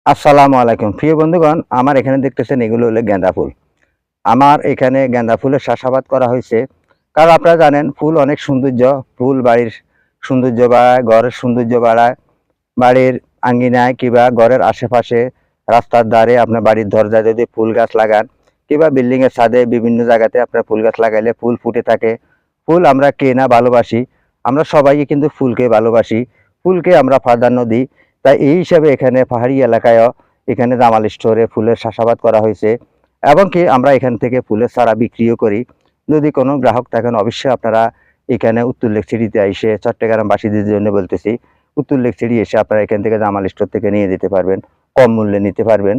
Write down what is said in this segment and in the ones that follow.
আসসালামু আলাইকুম প্রিয় বন্ধুগণ, আমার এখানে দেখতেছেন এগুলো হলো গাঁদা ফুল। আমার এখানে গাঁদা ফুলের চাষাবাদ করা হয়েছে, কারণ আপনারা জানেন ফুল অনেক সৌন্দর্য। ফুল বাড়ির সৌন্দর্য বাড়ায়, ঘরের সৌন্দর্য বাড়ায়। বাড়ির আঙ্গিনায় কিংবা ঘরের আশেপাশে, রাস্তার ধারে, আপনার বাড়ির দরজায় যদি ফুল গাছ লাগান কিংবা বিল্ডিংয়ের ছাদে বিভিন্ন জায়গাতে আপনার ফুল গাছ লাগাইলে ফুল ফুটে থাকে। ফুল আমরা কে না ভালোবাসি, আমরা সবাই কিন্তু ফুলকে ভালোবাসি, ফুলকে আমরা প্রাধান্য দিই। তাই এই হিসাবে এখানে পাহাড়ি এলাকায়ও এখানে জামাল স্টোরে ফুলের চাষাবাদ করা হয়েছে, এবং কি আমরা এখান থেকে ফুলের চারা বিক্রিও করি। যদি কোনো গ্রাহক থাকেন অবশ্যই আপনারা এখানে উত্তর লেক সিটিতে এসে, চট্টগ্রামবাসীদের জন্য বলতেছি, উত্তর লেক সিটি এসে আপনারা এখান থেকে জামাল স্টোর থেকে নিয়ে যেতে পারবেন, কম মূল্যে নিতে পারবেন।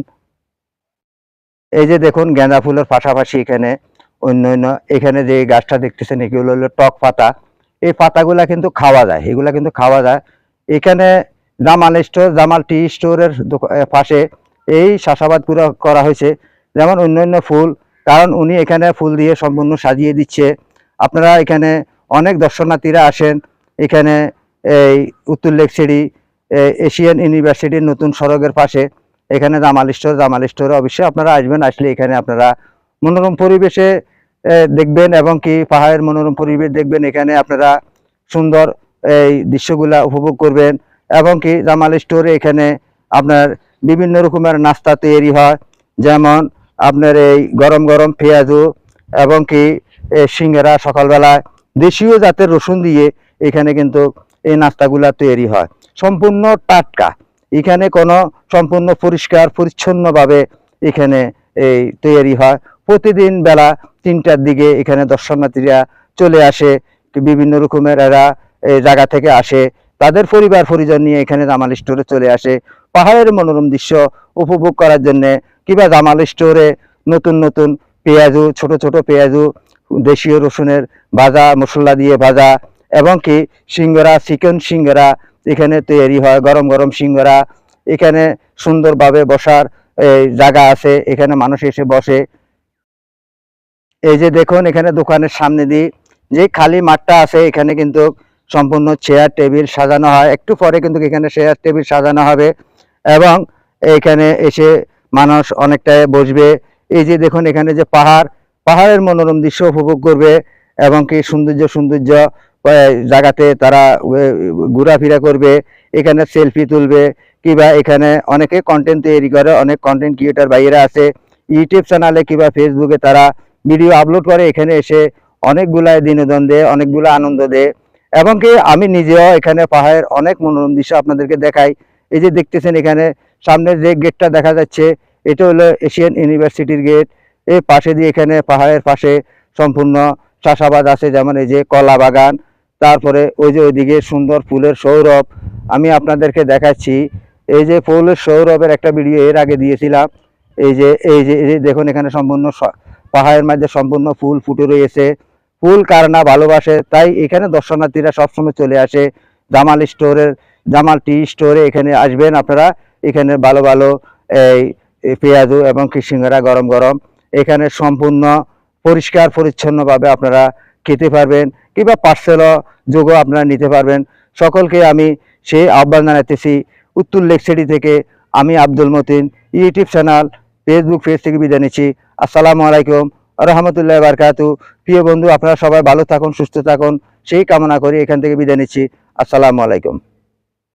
এই যে দেখুন গাঁদা ফুলের পাশাপাশি এখানে অন্য এখানে যে গাছটা দেখতেছেন এগুলো হলো টক পাতা। এই পাতাগুলা কিন্তু খাওয়া যায়, এগুলা কিন্তু খাওয়া যায়। এখানে জামাল স্টোর, জামাল টি স্টোরের পাশে এই চাষাবাদ করা হয়েছে, যেমন অন্যান্য ফুল, কারণ উনি এখানে ফুল দিয়ে সম্পূর্ণ সাজিয়ে দিচ্ছে। আপনারা এখানে অনেক দর্শনার্থীরা আসেন এখানে। এই উত্তর লেক সিটি এশিয়ান ইউনিভার্সিটির নতুন সড়কের পাশে এখানে জামাল স্টোর, জামাল স্টোরে অবশ্যই আপনারা আসবেন। আসলে এখানে আপনারা মনোরম পরিবেশে দেখবেন, এবং কি পাহাড়ের মনোরম পরিবেশ দেখবেন। এখানে আপনারা সুন্দর এই দৃশ্যগুলা উপভোগ করবেন, এবং কি জামাল স্টোরে এখানে আপনার বিভিন্ন রকমের নাস্তা তৈরি হয়, যেমন আপনার এই গরম গরম পেঁয়াজু, এবং কি সিঙ্গারা সকালবেলায় দেশীয় জাতের রসুন দিয়ে এখানে কিন্তু এই নাস্তাগুলা তৈরি হয়, সম্পূর্ণ টাটকা। এখানে কোনো সম্পূর্ণ পরিষ্কার পরিচ্ছন্নভাবে এখানে এই তৈরি হয়। প্রতিদিন বেলা 3টার দিকে এখানে দর্শনার্থীরা চলে আসে, বিভিন্ন রকমের এরা এই জায়গা থেকে আসে, তাদের পরিবার পরিজন নিয়ে এখানে জামাল স্টোরে চলে আসে পাহাড়ের মনোরম দৃশ্য উপভোগ করার জন্য। কিংবা জামাল স্টোরে নতুন নতুন পেঁয়াজু, ছোট ছোট পেঁয়াজু, দেশীয় রসুনের ভাজা, মশলা দিয়ে ভাজা, এবং কি সিঙ্গারা, চিকেন সিঙ্গারা এখানে তৈরি হয়, গরম গরম সিঙ্গারা। এখানে সুন্দরভাবে বসার জায়গা আছে, এখানে মানুষ এসে বসে। এই যে দেখুন এখানে দোকানের সামনে দিয়ে যে খালি মাঠটা আছে, এখানে কিন্তু সম্পূর্ণ চেয়ার টেবিল সাজানো হয়। একটু পরে কিন্তু এখানে চেয়ার টেবিল সাজানো হবে, এবং এখানে এসে মানুষ অনেকটাই বসবে। এই যে দেখুন এখানে যে পাহাড়ের মনোরম দৃশ্য উপভোগ করবে, এবং কি সৌন্দর্য সৌন্দর্য জায়গাতে তারা ঘোরাফেরা করবে, এখানে সেলফি তুলবে। কিংবা এখানে অনেকে কন্টেন্ট তৈরি করে, অনেক কন্টেন্ট ক্রিয়েটার ভাইয়েরা আছে, ইউটিউব চ্যানেলে কিংবা ফেসবুকে তারা ভিডিও আপলোড করে, এখানে এসে অনেকগুলা বিনোদন দেয়, অনেকগুলো আনন্দ দেয়। এবং কি আমি নিজেও এখানে পাহাড়ের অনেক মনোরম দৃশ্য আপনাদেরকে দেখাই। এই যে দেখতেছেন এখানে সামনে যে গেটটা দেখা যাচ্ছে, এটা হলো এশিয়ান ইউনিভার্সিটির গেট। এই পাশে দিয়ে এখানে পাহাড়ের পাশে সম্পূর্ণ চাষাবাদ আছে, যেমন এই যে কলা বাগান, তারপরে ওই যে ওইদিকে সুন্দর ফুলের সৌরভ আমি আপনাদেরকে দেখাচ্ছি। এই যে ফুলের সৌরভের একটা ভিডিও এর আগে দিয়েছিলাম। এই যে দেখুন এখানে সম্পূর্ণ পাহাড়ের মাঝে সম্পূর্ণ ফুল ফুটে রয়েছে। ফুল কার না ভালোবাসে, তাই এখানে দর্শনার্থীরা সবসময় চলে আসে। জামাল স্টোরের, জামাল টি স্টোরে এখানে আসবেন আপনারা। এখানে ভালো ভালো এই পেঁয়াজু এবং কি সিঙ্গারা গরম গরম এখানে সম্পূর্ণ পরিষ্কার পরিচ্ছন্নভাবে আপনারা খেতে পারবেন, কিংবা পার্সেলও যোগও আপনারা নিতে পারবেন। সকলকে আমি সেই আহ্বান জানাতেছি। উত্তর লেক সিটি থেকে আমি Abdul Matin, YouTube channel, Facebook page থেকে বিদায় নিচ্ছি। আসসালামু আলাইকুম রহমতুল্লাহ বারকাতু। প্রিয় বন্ধু, আপনারা সবাই ভালো থাকুন, সুস্থ থাকুন, সেই কামনা করি এখান থেকে বিদায় নিচ্ছি। আসসালামু আলাইকুম।